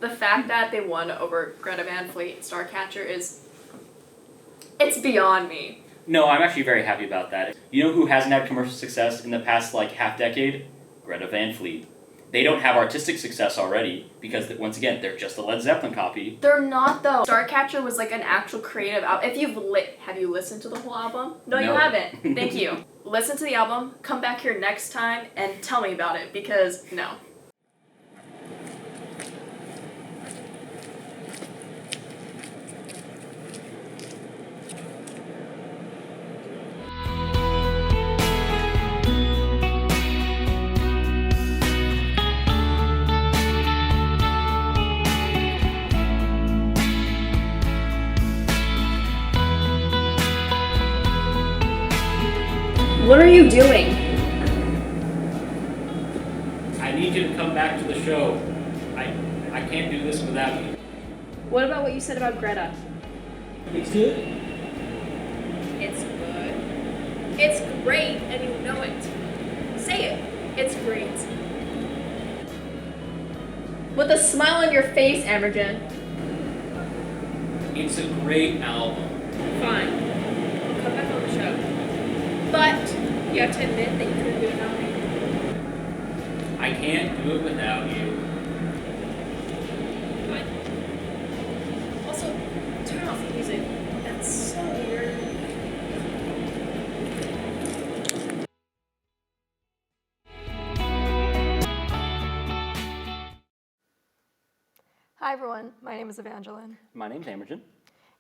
The fact that they won over Greta Van Fleet, Starcatcher, it's beyond me. No, I'm actually very happy about that. You know who hasn't had commercial success in the past, half decade? Greta Van Fleet. They don't have artistic success already because, once again, they're just a Led Zeppelin copy. They're not, though. Starcatcher was an actual creative album. Have you listened to the whole album? No, you haven't. Thank you. Listen to the album, come back here next time, and tell me about it, because no. What are you doing? I need you to come back to the show. I can't do this without you. What about what you said about Greta? It's good. It's good. It's great, and you know it. Say it. It's great. With a smile on your face, Amergin. It's a great album. Fine. I'll come back on the show. But you have to admit that you couldn't do it without me. I can't do it without you. Fine. Also, turn off the music. That's so weird. Hi everyone, my name is Evangeline. My name's Amergin.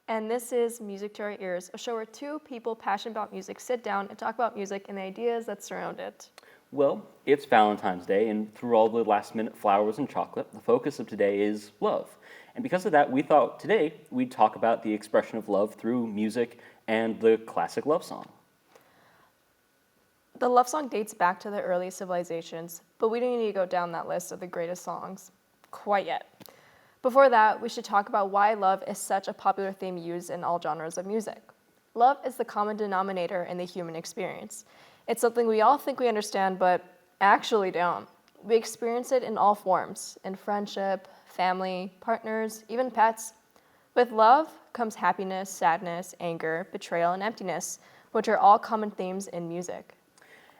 And this is Music to Our Ears, a show where two people passionate about music sit down and talk about music and the ideas that surround it. Well, it's Valentine's Day, and through all the last-minute flowers and chocolate, the focus of today is love. And because of that, we thought today we'd talk about the expression of love through music and the classic love song. The love song dates back to the early civilizations, but we don't need to go down that list of the greatest songs quite yet. Before that, we should talk about why love is such a popular theme used in all genres of music. Love is the common denominator in the human experience. It's something we all think we understand, but actually don't. We experience it in all forms, in friendship, family, partners, even pets. With love comes happiness, sadness, anger, betrayal, and emptiness, which are all common themes in music.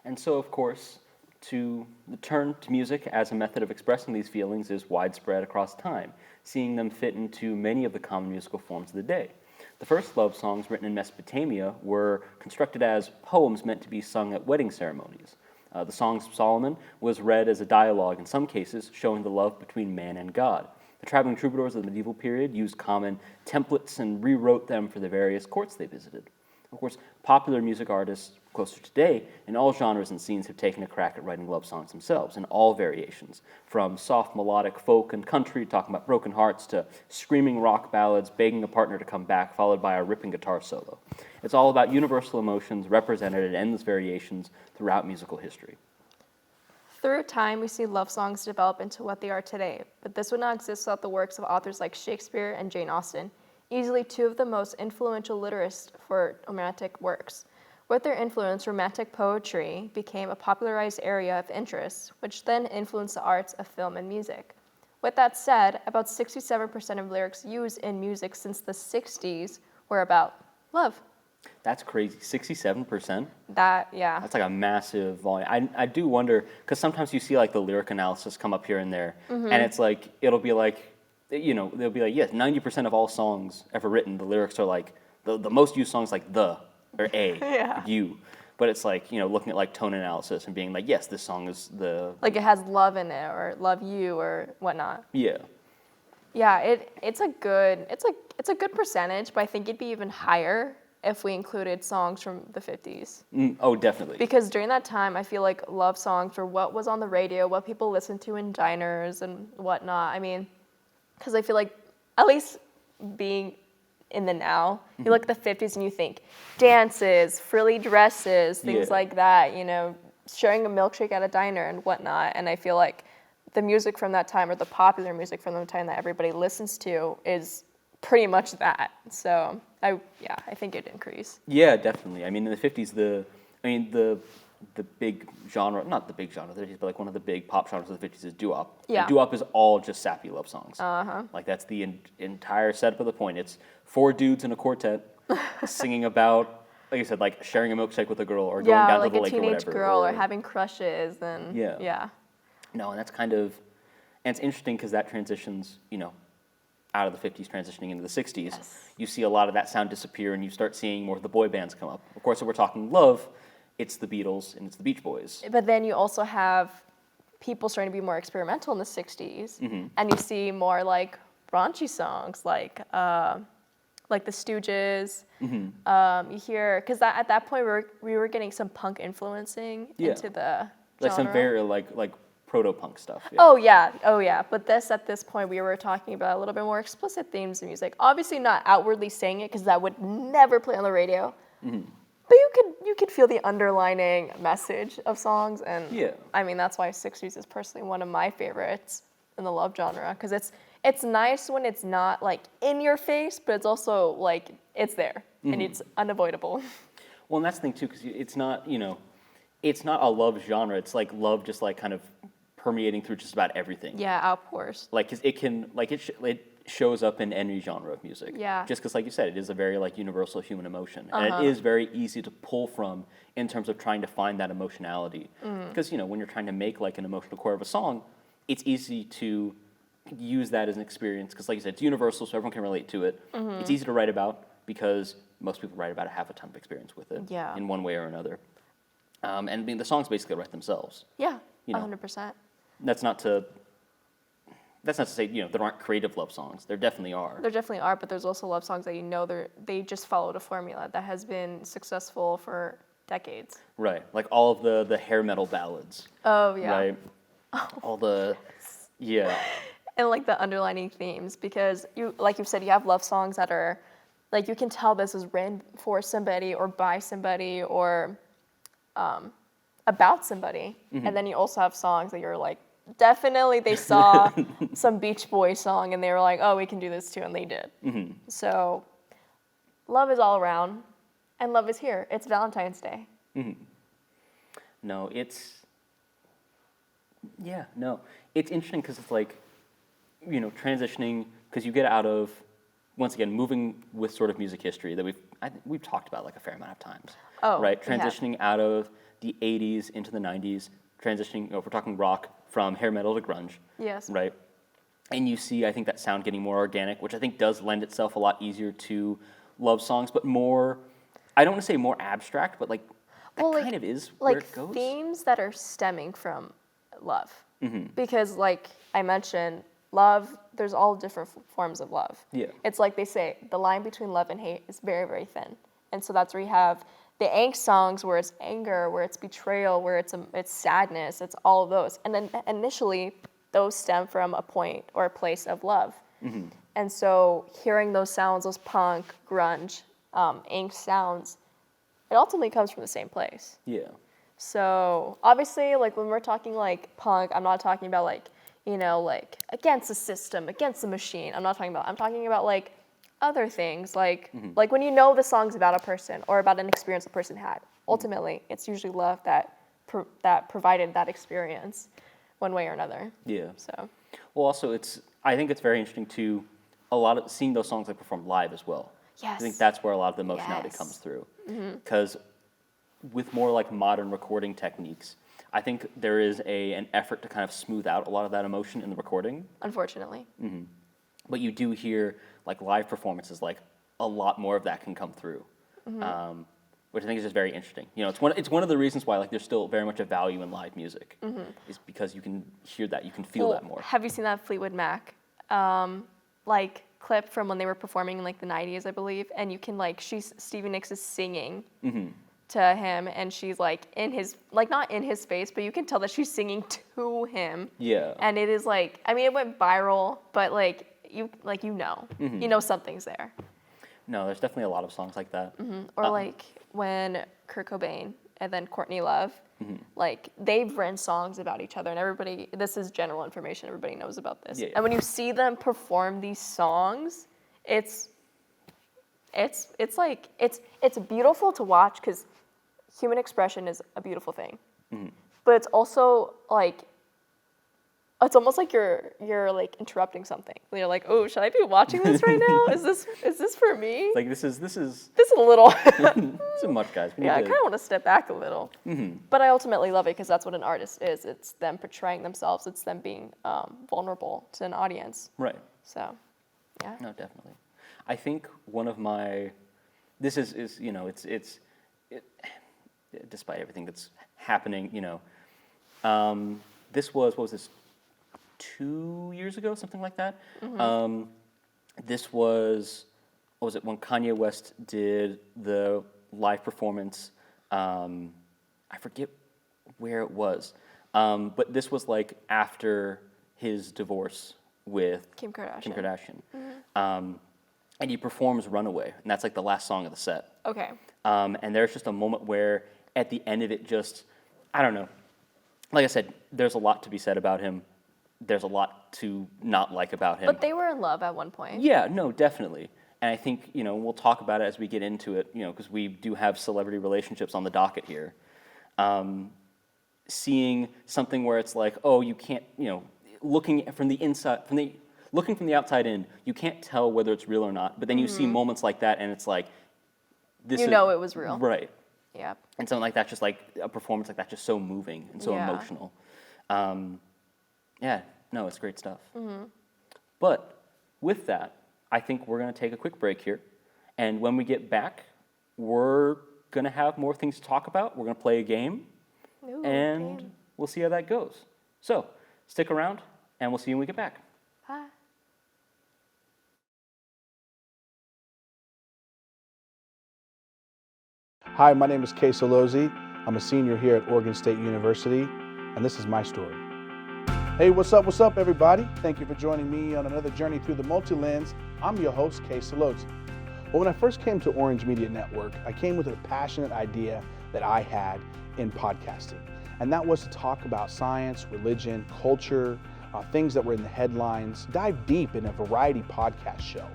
And so, of course, to turn to music as a method of expressing these feelings is widespread across time, seeing them fit into many of the common musical forms of the day. The first love songs written in Mesopotamia were constructed as poems meant to be sung at wedding ceremonies. The Songs of Solomon was read as a dialogue in some cases, showing the love between man and God. The traveling troubadours of the medieval period used common templates and rewrote them for the various courts they visited. Of course, popular music artists closer to today in all genres and scenes have taken a crack at writing love songs themselves in all variations, from soft melodic folk and country talking about broken hearts to screaming rock ballads begging a partner to come back, followed by a ripping guitar solo. It's all about universal emotions represented in endless variations throughout musical history. Through time, we see love songs develop into what they are today, but this would not exist without the works of authors like Shakespeare and Jane Austen, easily two of the most influential lyricists for romantic works. With their influence, romantic poetry became a popularized area of interest, which then influenced the arts of film and music. With that said, about 67% of lyrics used in music since the 60s were about love. That's crazy, 67%? Yeah. That's a massive volume. I do wonder, because sometimes you see the lyric analysis come up here and there, and it's it'll be they'll be yes, 90% of all songs ever written, the lyrics are the most used songs the, or a, yeah. you. But it's looking at tone analysis and being yes, this song is the... it has love in it, or love you, or whatnot. Yeah. Yeah, it's a good percentage, but I think it'd be even higher if we included songs from the 50s. Oh, definitely. Because during that time, I feel like love songs were what was on the radio, what people listened to in diners and whatnot. I mean, because I feel like, at least being in the now, you look at the 50s and you think dances, frilly dresses, things like that, sharing a milkshake at a diner and whatnot. And I feel like the music from that time, or the popular music from the time that everybody listens to, is pretty much that. So I think it'd increase. Yeah, definitely. I mean, in the 50s, the the big genre, not the big genre of the 50s, but like one of the big pop genres of the 50s is doo-wop. Yeah. And doo-wop is all just sappy love songs. Uh-huh. Like that's the entire setup of the point. It's 4 dudes in a quartet singing about, like I said, like sharing a milkshake with a girl or going down like to the a lake or teenage whatever. girl or having crushes and Yeah. No, and that's kind of, and it's interesting because that transitions, out of the 50s transitioning into the 60s. Yes. You see a lot of that sound disappear and you start seeing more of the boy bands come up. Of course, if we're talking love, it's the Beatles and it's the Beach Boys. But then you also have people starting to be more experimental in the 60s, and you see more like raunchy songs like the Stooges. You hear, because at that point we were getting some punk influencing into the Like genre. some very like proto-punk stuff. Yeah. Oh yeah. But at this point we were talking about a little bit more explicit themes of music. Obviously not outwardly saying it because that would never play on the radio. But you could feel the underlining message of songs, and I mean that's why 60s is personally one of my favorites in the love genre, because it's nice when it's not like in your face, but it's also like it's there and it's unavoidable. Well, and that's the thing too, because it's not it's not a love genre. It's like love just like kind of permeating through just about everything. Yeah, outpours. Like 'cause it can like it shows up in any genre of music. Yeah. Just because, like you said, it is a very like universal human emotion, and it is very easy to pull from in terms of trying to find that emotionality. Because when you're trying to make like an emotional core of a song, it's easy to use that as an experience. Because, like you said, it's universal, so everyone can relate to it. It's easy to write about because most people write about it, have a ton of experience with it. Yeah. In one way or another. And I mean, the songs basically write themselves. Yeah, 100%. That's not to say there aren't creative love songs. There definitely are. There definitely are, but there's also love songs that they just followed a formula that has been successful for decades. Right, like all of the hair metal ballads. Oh yeah. Right. All the And like the underlining themes, because like you said, you have love songs that are like you can tell this is written for somebody or by somebody or about somebody, and then you also have songs that you're like, definitely they saw some Beach Boys song and they were like, oh, we can do this too, and they did. So love is all around, and love is here. It's Valentine's Day. No, it's interesting because it's like, transitioning, because you get out of, once again, moving with sort of music history that we've talked about like a fair amount of times. Oh, right, transitioning out of the 80s into the 90s, transitioning, if we're talking rock, from hair metal to grunge. Yes. Right? And you see, I think, that sound getting more organic, which I think does lend itself a lot easier to love songs, but more, I don't want to say more abstract, but like, that kind of is where it goes. Like themes that are stemming from love. Because like I mentioned, love, there's all different forms of love. Yeah. It's like they say, the line between love and hate is very, very thin. And so that's where you have the angst songs where it's anger, where it's betrayal, where it's sadness, it's all of those. And then initially, those stem from a point or a place of love. And so hearing those sounds, those punk, grunge, angst sounds, it ultimately comes from the same place. Yeah. So obviously, like when we're talking like punk, I'm not talking about like, like against the system, against the machine. I'm talking about like other things, like like when the song's about a person or about an experience a person had. Ultimately, it's usually love that provided that experience, one way or another. Yeah. So. Well, also I think it's very interesting to seeing those songs like performed live as well. Yes. I think that's where a lot of the emotionality comes through, because with more like modern recording techniques, I think there is an effort to kind of smooth out a lot of that emotion in the recording. Unfortunately. But you do hear like live performances, like a lot more of that can come through, which I think is just very interesting. It's one of the reasons why like there's still very much a value in live music, is because you can hear that, you can feel that more. Have you seen that Fleetwood Mac like clip from when they were performing in like the 90s, I believe? And you can like Stevie Nicks is singing to him, and she's like in his, like not in his face, but you can tell that she's singing to him. Yeah. And it is like, I mean, it went viral, but like something's there. No, there's definitely a lot of songs like that. Or like when Kurt Cobain and then Courtney Love, like they've written songs about each other, and everybody, this is general information, everybody knows about this. Yeah. And when you see them perform these songs, it's beautiful to watch, because human expression is a beautiful thing. But it's also like, it's almost like you're like interrupting something. You're like, oh, should I be watching this right now? Is this for me? Like this is This is a little. too much, guys. We Yeah, I need kind of want to step back a little. But I ultimately love it because that's what an artist is. It's them portraying themselves. It's them being vulnerable to an audience. Right. So, yeah. No, definitely. I think one of my, this is you know, despite everything that's happening, you know, this was, what was this, 2 years ago, something like that? This was, what was it, when Kanye West did the live performance, I forget where it was, but this was like after his divorce with Kim Kardashian. Kim Kardashian. And he performs Runaway, and that's like the last song of the set. Okay. And there's just a moment where at the end of it just, I don't know, like I said, there's a lot to be said about him. There's a lot to not like about him. But they were in love at one point. Yeah, no, definitely. And I think, you know, we'll talk about it as we get into it, you know, because we do have celebrity relationships on the docket here. Seeing something where it's like, oh, you can't, you know, looking from the inside, looking from the outside in, you can't tell whether it's real or not. But then you see moments like that, and it's like, this You know it was real. Right. Yep. And something like that, just like a performance like that, just so moving and so Yeah. emotional. Yeah, no, it's great stuff. But with that, I think we're going to take a quick break here. And when we get back, we're going to have more things to talk about. We're going to play a game, Ooh, and game. we'll see how that goes. So stick around, and we'll see you when we get back. Bye. Hi, my name is Kay Solozzi. I'm a senior here at Oregon State University, and this is my story. Hey, what's up, everybody? Thank you for joining me on another journey through the multi-lens. I'm your host, Kay Solozzi. Well, when I first came to Orange Media Network, I came with a passionate idea that I had in podcasting, and that was to talk about science, religion, culture, things that were in the headlines, dive deep in a variety podcast show.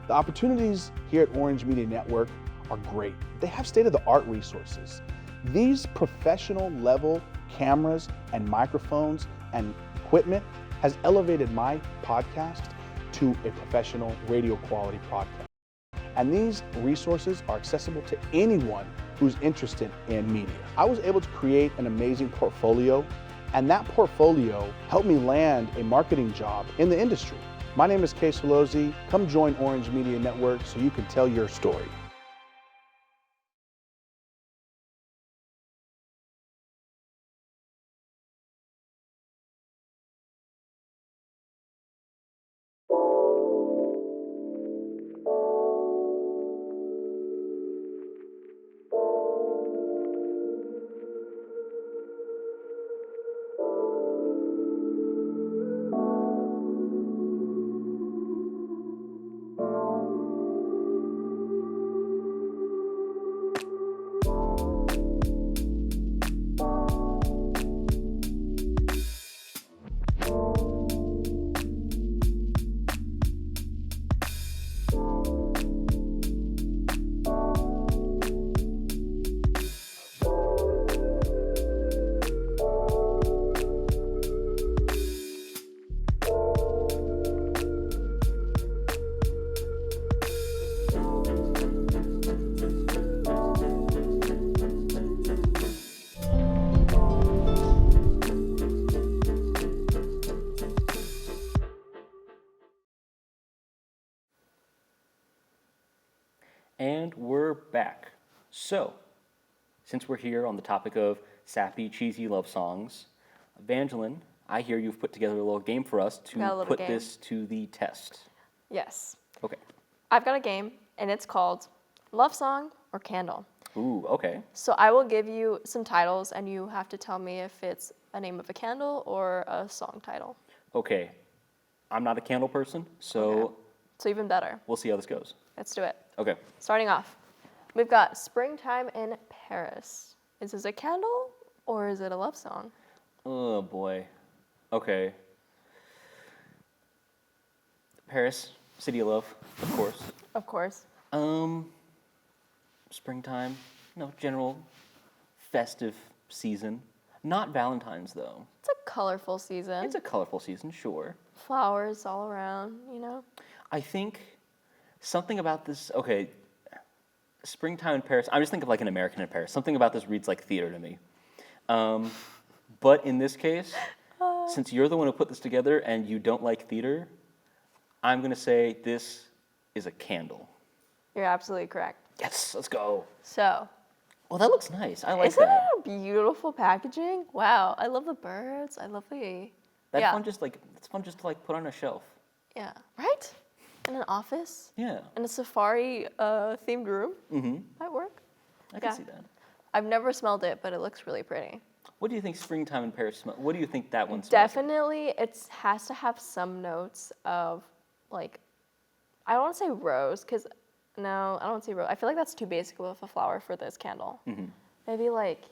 The opportunities here at Orange Media Network are great. They have state-of-the-art resources. These professional level cameras and microphones and equipment has elevated my podcast to a professional radio quality podcast. And these resources are accessible to anyone who's interested in media. I was able to create an amazing portfolio, and that portfolio helped me land a marketing job in the industry. My name is Kay Solozzi. Come join Orange Media Network so you can tell your story. And we're back. So, since we're here on the topic of sappy, cheesy love songs, Evangeline, I hear you've put together a little game for us to put this to the test. Yes. Okay. I've got a game, and it's called Love Song or Candle. Ooh, okay. So I will give you some titles, and you have to tell me if it's a name of a candle or a song title. Okay. I'm not a candle person, so Okay. So even better. we'll see how this goes. Let's do it. Okay. Starting off, we've got Springtime in Paris. Is this a candle or is it a love song? Oh, boy. Okay. Paris, City of Love, of course. Of course. Springtime, general festive season. Not Valentine's, though. It's a colorful season. It's a colorful season, sure. Flowers all around, you know? I think something about this, okay, springtime in Paris, I'm just thinking of like an American in Paris. Something about this reads like theater to me. But in this case, since you're the one who put this together and you don't like theater, I'm going to say this is a candle. You're absolutely correct. Yes, let's go. So, Well, that looks nice. I like isn't that. it beautiful packaging? Wow, I love the birds. I love the... That's yeah. fun it's fun just to like put on a shelf. Yeah, right? In an office, Yeah. in a safari themed room. Mm-hmm. Might work. I can Yeah. see that. I've never smelled it, but it looks really pretty. What do you think springtime in Paris smells? What do you think that one smells? Definitely, it has to have some notes of, like, I don't want to say rose, because, no, I don't want to say rose. I feel like that's too basic of a flower for this candle. Mm-hmm. Maybe, like,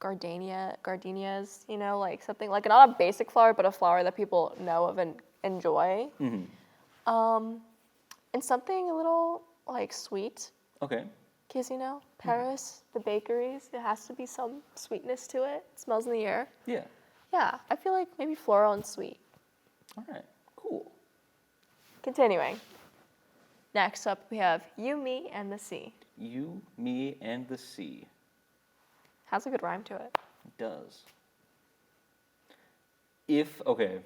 gardenias, you know, like something, like not a basic flower, but a flower that people know of and enjoy. Mm-hmm. And something a little, like, sweet. Okay. Because, you know, Paris, the bakeries, it has to be some sweetness to it. It smells in the air. Yeah. Yeah, I feel like maybe floral and sweet. All right. Cool. Continuing. Next up, we have You, Me, and the Sea. You, me, and the sea. Has a good rhyme to it. It does. Okay.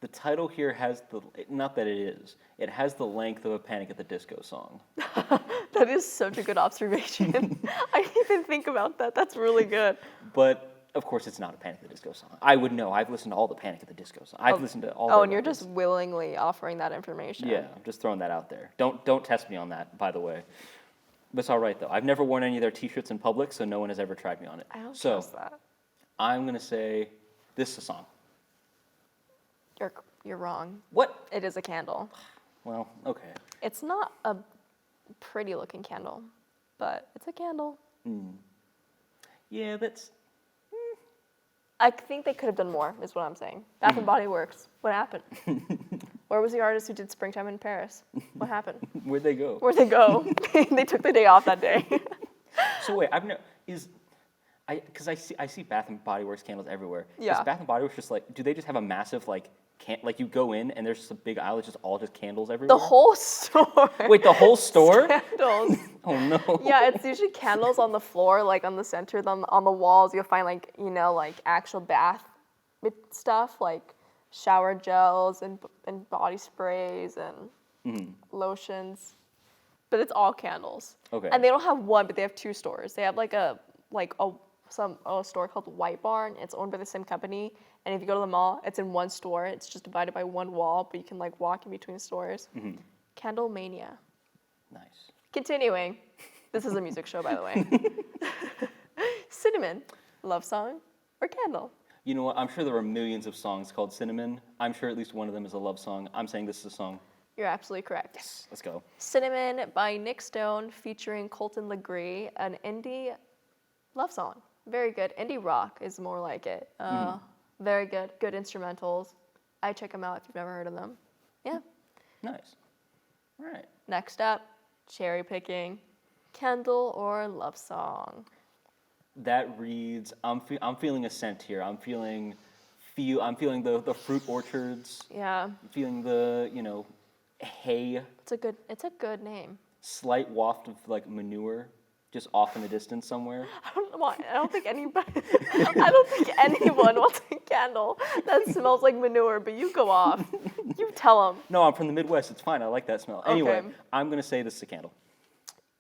The title here has not that it is, it has the length of a Panic at the Disco song. That is such a good observation. I didn't even think about that. That's really good. But, of course, it's not a Panic at the Disco song. I would know. I've listened to all the Panic at the Disco songs. I've listened to all Oh, their and you're records. just willingly offering that information. Yeah, I'm just throwing that out there. Don't test me on that, by the way. But it's all right, though. I've never worn any of their T-shirts in public, so no one has ever tried me on it. I don't so, trust that. I'm going to say this is a song. You're wrong. What? It is a candle. Well, okay. It's not a pretty looking candle, but it's a candle. Yeah, that's... I think they could have done more, is what I'm saying. Bath and Body Works. What happened? Where was the artist who did Springtime in Paris? What happened? Where'd they go? Where'd they go? They took the day off that day. So wait, because I see Bath and Body Works candles everywhere. Yeah. Is Bath and Body Works just like, do they just have a massive like like you go in and there's just a big aisle, it's just all just candles everywhere? The whole store. Wait, the whole store? Candles. Oh no. Yeah, it's usually candles on the floor, like on the center, on the walls. You'll find like, you know, like actual bath stuff, like shower gels and body sprays and lotions. But it's all candles. Okay. And they don't have one, but they have two stores. They have a store called White Barn. It's owned by the same company. And if you go to the mall, it's in one store. It's just divided by one wall, but you can like walk in between stores. Candle Mania. Nice. Continuing. This is a music show, by the way. Cinnamon, love song, or candle? You know what? I'm sure there are millions of songs called Cinnamon. I'm sure at least one of them is a love song. I'm saying this is a song. You're absolutely correct. Yes. Let's go. Cinnamon by Nick Stone featuring Colton Legree, an indie love song. Very good. Indie rock is more like it. Very good. Good instrumentals. I check them out if you've never heard of them. Yeah. Nice. All right. Next up, cherry picking. Candle or love song? That reads. I'm feeling a scent here. I'm feeling the fruit orchards. Yeah. I'm feeling the hay. It's a good name. Slight waft of like manure, just off in the distance somewhere. I don't think anyone wants a candle that smells like manure, but you go off. You tell them. No, I'm from the Midwest. It's fine. I like that smell. Anyway, Okay. I'm gonna say this is a candle.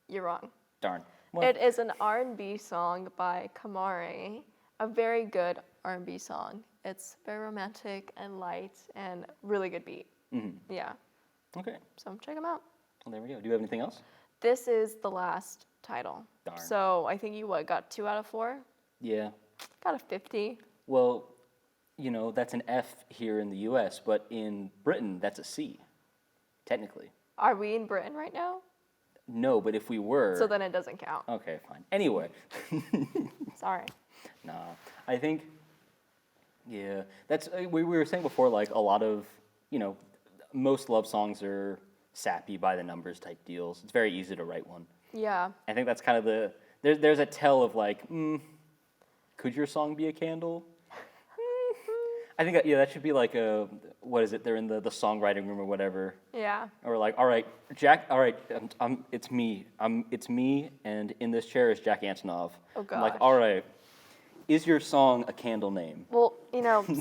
You're wrong. Darn. Well, It is an R&B song by Kamari, a very good R&B song. It's very romantic and light and really good beat. Yeah, okay. so check them out. Well, there we go. Do you have anything else? This is the last title. Darn. So I think you got 2 out of 4? Yeah. Got a 50. Well, that's an F here in the U.S., but in Britain, that's a C, technically. Are we in Britain right now? No, but if we were... So then it doesn't count. Okay, fine. Anyway. Sorry. Nah, I think... Yeah, that's... We were saying before, like, a lot of, most love songs are sappy by the numbers type deals. It's very easy to write one. Yeah. I think that's kind of there's a tell of like, could your song be a candle? I think that should be like what is it? They're in the songwriting room or whatever. Yeah. Or like, all right, Jack. All right, it's me. It's me, and in this chair is Jack Antonoff. Oh gosh. I'm like, all right, is your song a candle name? Well,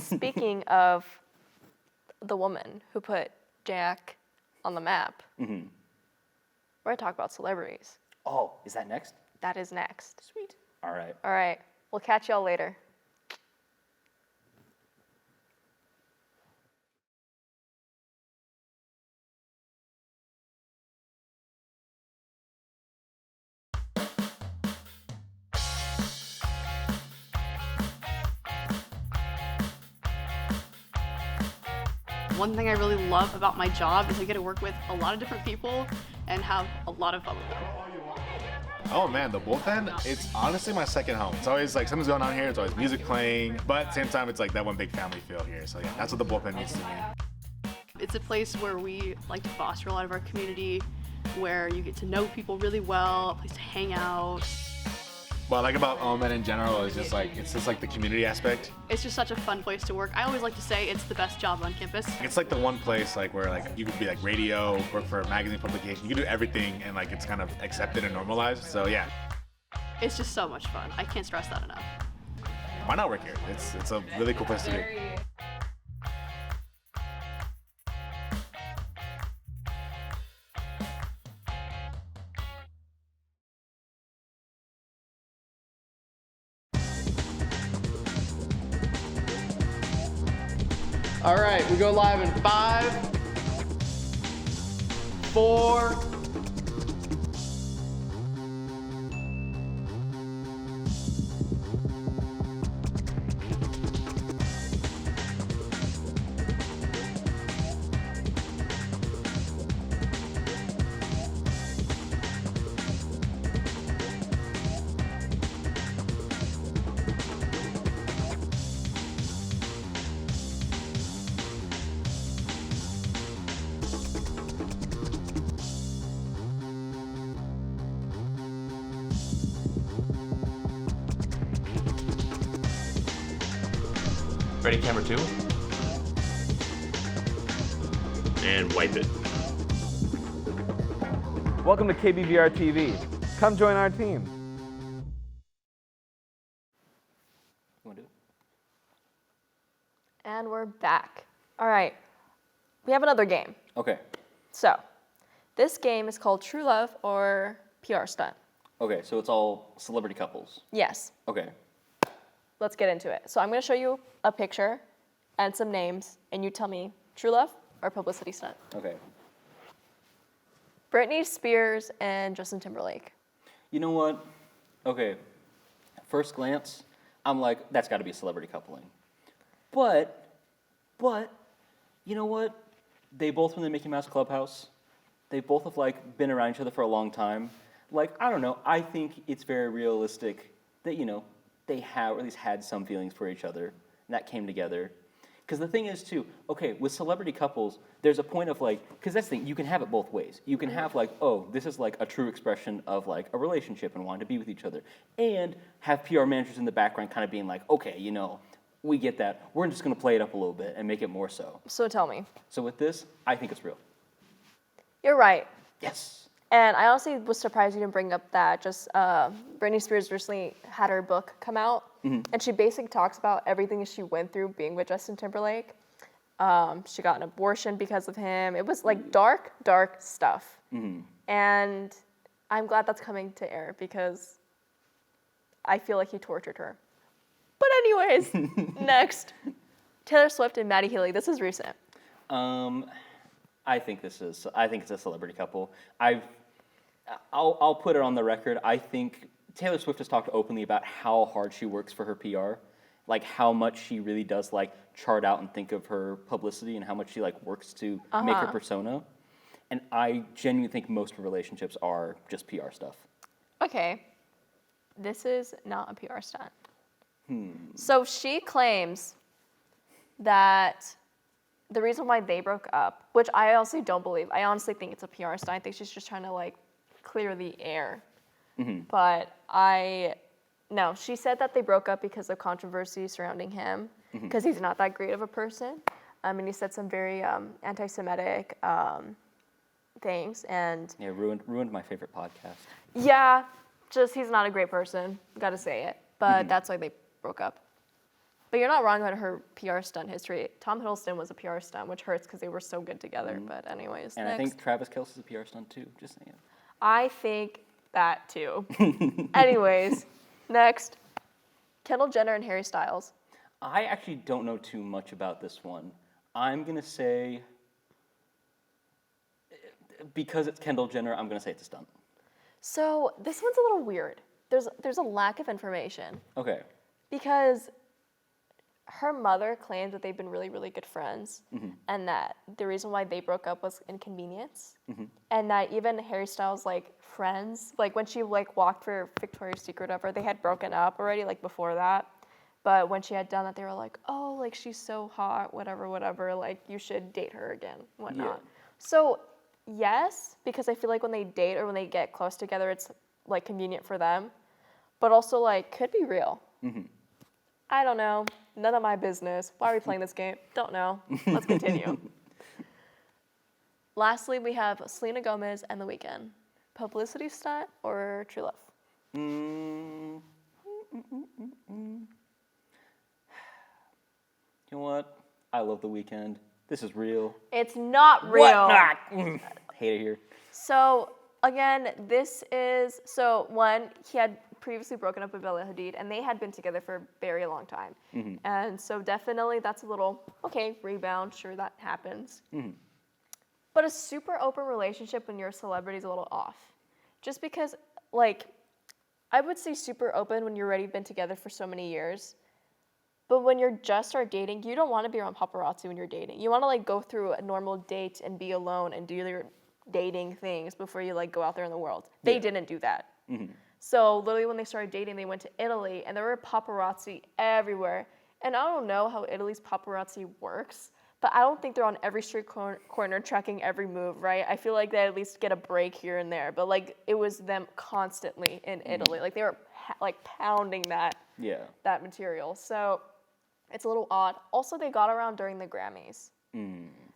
speaking of the woman who put Jack on the map, we're gonna talk about celebrities. Oh, is that next? That is next. Sweet. All right. All right. We'll catch y'all later. One thing I really love about my job is I get to work with a lot of different people and have a lot of fun with them. Oh man, the bullpen, it's honestly my second home. It's always like something's going on here, it's always music playing, but at the same time, it's like that one big family feel here. So yeah, that's what the bullpen means to me. It's a place where we like to foster a lot of our community, where you get to know people really well, a place to hang out. What I like about OMED in general is it's just like the community aspect. It's just such a fun place to work. I always like to say it's the best job on campus. It's like the one place like where like you could be like radio, work for a magazine publication, you can do everything and like it's kind of accepted and normalized. So yeah. It's just so much fun. I can't stress that enough. Why not work here? It's a really cool place to be. All right, we go live in 5, 4. Ready, camera 2. And wipe it. Welcome to KBVR TV. Come join our team. You want to do it? And we're back. All right. We have another game. Okay. So, this game is called True Love or PR Stunt. Okay, so it's all celebrity couples. Yes. Okay. Let's get into it. So I'm going to show you a picture and some names, and you tell me true love or publicity stunt. Okay. Britney Spears and Justin Timberlake. You know what? Okay. First glance, I'm like, that's got to be celebrity coupling. But, you know what? They both were in the Mickey Mouse Clubhouse. They both have like been around each other for a long time. Like, I don't know. I think it's very realistic that, they have, or at least had some feelings for each other, and that came together. Because the thing is, too, okay, with celebrity couples, there's a point of, like, because that's the thing, you can have it both ways. You can have, like, oh, this is, like, a true expression of, like, a relationship and wanting to be with each other. And have PR managers in the background kind of being like, okay, we get that. We're just going to play it up a little bit and make it more so. So tell me. So with this, I think it's real. You're right. Yes. And I honestly was surprised you didn't bring up that. Just Britney Spears recently had her book come out, and she basically talks about everything she went through being with Justin Timberlake. She got an abortion because of him. It was like dark, dark stuff. And I'm glad that's coming to air because I feel like he tortured her. But anyways, next, Taylor Swift and Maddie Healy. This is recent. I think it's a celebrity couple. I'll put it on the record. I think Taylor Swift has talked openly about how hard she works for her PR, like how much she really does like chart out and think of her publicity and how much she like works to make her persona. And I genuinely think most of her relationships are just PR stuff. Okay, this is not a PR stunt. So she claims that the reason why they broke up, which I honestly don't believe. I honestly think it's a PR stunt. I think she's just trying to like clear the air. But no, she said that they broke up because of controversy surrounding him, because he's not that great of a person. And he said some very anti-Semitic things, and Yeah, ruined my favorite podcast. yeah, just he's not a great person. Gotta say it. But that's why they broke up. But you're not wrong about her PR stunt history. Tom Hiddleston was a PR stunt, which hurts because they were so good together. But anyways, And next. I think Travis Kelce's a PR stunt too. Just saying. I think that too. Anyways, next. Kendall Jenner and Harry Styles. I actually don't know too much about this one. I'm gonna say, because it's Kendall Jenner, I'm gonna say it's a stunt. So this one's a little weird. There's a lack of information Okay. because her mother claims that they've been really, really good friends, and that the reason why they broke up was inconvenience, and that even Harry Styles' like friends, like when she like walked for Victoria's Secret of her, they had broken up already like before that, but when she had done that, they were like, oh, like she's so hot, whatever, like you should date her again, whatnot. Yeah. So yes, because I feel like when they date or when they get close together, it's like convenient for them, but also like could be real. I don't know. None of my business. Why are we playing this game? Don't know. Let's continue. Lastly, we have Selena Gomez and The Weeknd. Publicity stunt or true love? You know what? I love The Weeknd. This is real. It's not real. What not? Hate it here. So again, one, he had previously broken up with Bella Hadid, and they had been together for a very long time. And so definitely that's a little, okay, rebound, sure, that happens. But a super open relationship when you're a celebrity is a little off. Just because, like, I would say super open when you've already been together for so many years. But when you're just start dating, you don't want to be around paparazzi when you're dating. You want to, like, go through a normal date and be alone and do your dating things before you, like, go out there in the world. They didn't do that. So literally when they started dating, they went to Italy, and there were paparazzi everywhere. And I don't know how Italy's paparazzi works, but I don't think they're on every street corner tracking every move, right? I feel like they at least get a break here and there, but like it was them constantly in Italy. Like they were like pounding that material. So it's a little odd. Also, they got around during the Grammys.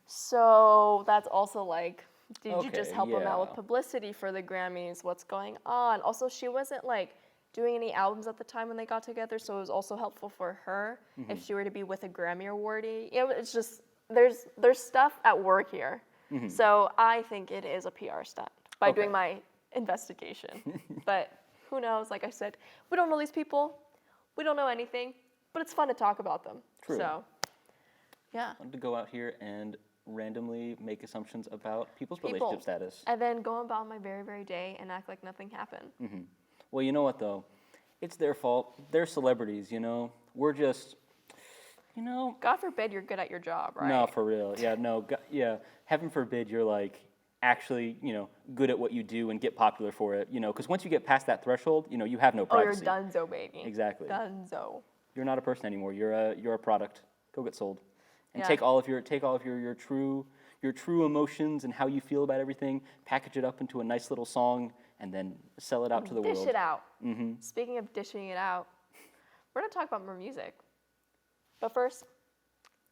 So that's also like, did you just help them out with publicity for the Grammys? What's going on? Also, she wasn't like doing any albums at the time when they got together, so it was also helpful for her if she were to be with a Grammy awardee. It's just there's stuff at work here. So I think it is a PR stunt by doing my investigation. But who knows? Like I said, we don't know these people. We don't know anything, but it's fun to talk about them. True. So, yeah. I wanted to go out here and randomly make assumptions about people's relationship status. And then go about my very, very day and act like nothing happened. Well, you know what, though? It's their fault. They're celebrities, you know? We're just, you know... God forbid you're good at your job, right? No, for real. Yeah, no, heaven forbid you're, like, actually, you know, good at what you do and get popular for it, you know? Because once you get past that threshold, you know, you have no privacy. Oh, you're donezo, baby. Exactly. Donezo. You're not a person anymore. You're a product. Go get sold. And take all of your true emotions and how you feel about everything, package it up into a nice little song, and then sell it out to the world. Dish it out. Speaking of dishing it out, we're going to talk about more music. But first,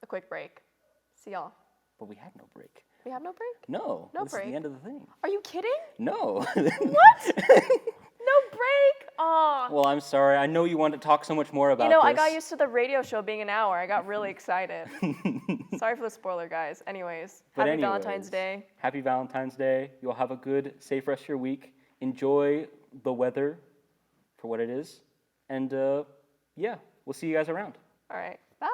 a quick break. See y'all. But we had no break. We have no break? No. No this break. is the end of the thing. Are you kidding? No. What? No break? Aw. Well, I'm sorry. I know you wanted to talk so much more about You know, this. I got used to the radio show being an hour. I got really excited. Sorry for the spoiler, guys. Anyways, happy Valentine's Day. Happy Valentine's Day. You'll have a good, safe rest of your week. Enjoy the weather for what it is. And, yeah, we'll see you guys around. All right. Bye.